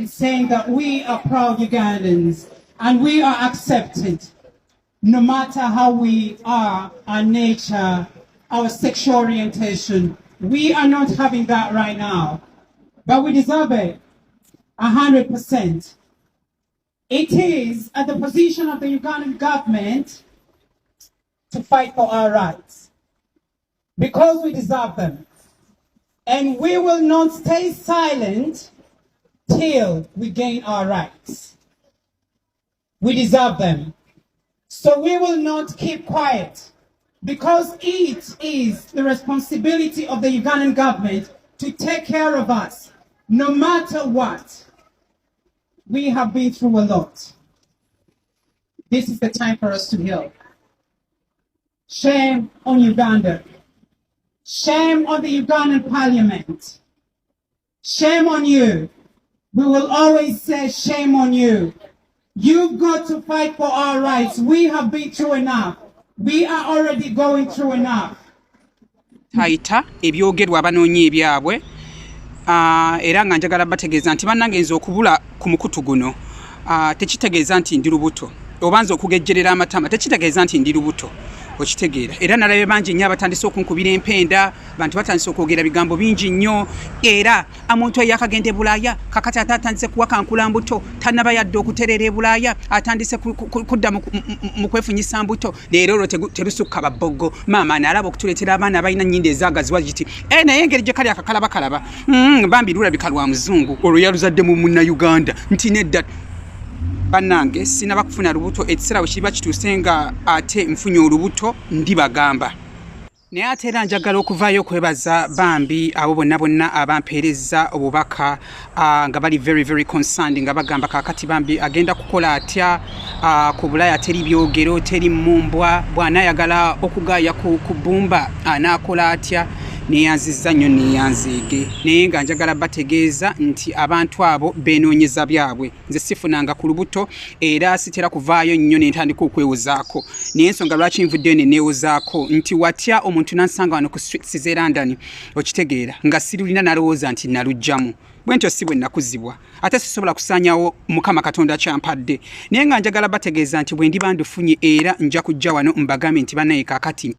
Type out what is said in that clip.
saying that we are proud Ugandans and we are accepted no matter how we are, our nature, our sexual orientation. We are not having that right now, but we deserve it 100%. It is at the position of the Ugandan government to fight for our rights because we deserve them. And we will not stay silent till we gain our rights. We deserve them. So we will not keep quiet because it is the responsibility of the Ugandan government to take care of us no matter what. We have been through a lot. This is the time for us to heal. Shame on Uganda. Shame on the Ugandan parliament. Shame on you. We will always say shame on you. You've got to fight for our rights. We have been through enough. We are already going through enough. Haita ebyogerwa abanoonyi ebyabwe era nga njagala bategeeza nti bannange nze okubula ku mukutu guno tekitegeeza nti ndi lubuto obanza okugejjerera amatama tekitegeeza nti ndi lubuto okitegeera era nalabe bangi nnyo abatandise okunkubira empenda bantu batandise okwogera bigambo bingi nnyo era omuntu eyakagenda e Bulaaya kakati atandise kuwakankula mbuto tannaba yadde okuterera e Bulaaya atandise kudda mu kwefunyisa mbuto leero olwo terusukka babbogo maama nalaba okutuleetera abaana abalina nnyindo ezaagaziwa giti naye engeri gye kali akakalaba kalaba bambi lulabika lwa muzungu olwo yaluzadde mu munnayuganda nti nedda bannange sinaba kufuna lubuto ekiseera bwe kiba kituuse nga ate nfunye olubuto ndibagamba naye ate era njagala okuvaayo okwebaza bambi abo bonna abampeereza obubaka nga bali very concerned nga bagamba kakati bambi agenda kukola atya ku Bulaaya teri byogero teri mmumbwa bw'anaayagala okugaaya ku bbumba anaakola atya neyanziza nnyo neyanziige naye nga njagala bategeeza nti abantu abo beenoonyeza byabwe nze sifunanga ku lubuto era sitera kuvaayo nnyo nentandika okwewozaako naye ensonga lwaki nvuddeyo neneewozaako nti watya omuntu nansanga wano ku streets z'e London okitegeera nga sirulina nalowooza nti nalugjamu bwentyo si bwe nakuzibwa ate sisobola kusaanyawo Mukama Katonda kyampadde naye nga njagala bategeeza nti bwe ndiba ndufunye era nja kujja wano mbagambe nti bannaye kaakati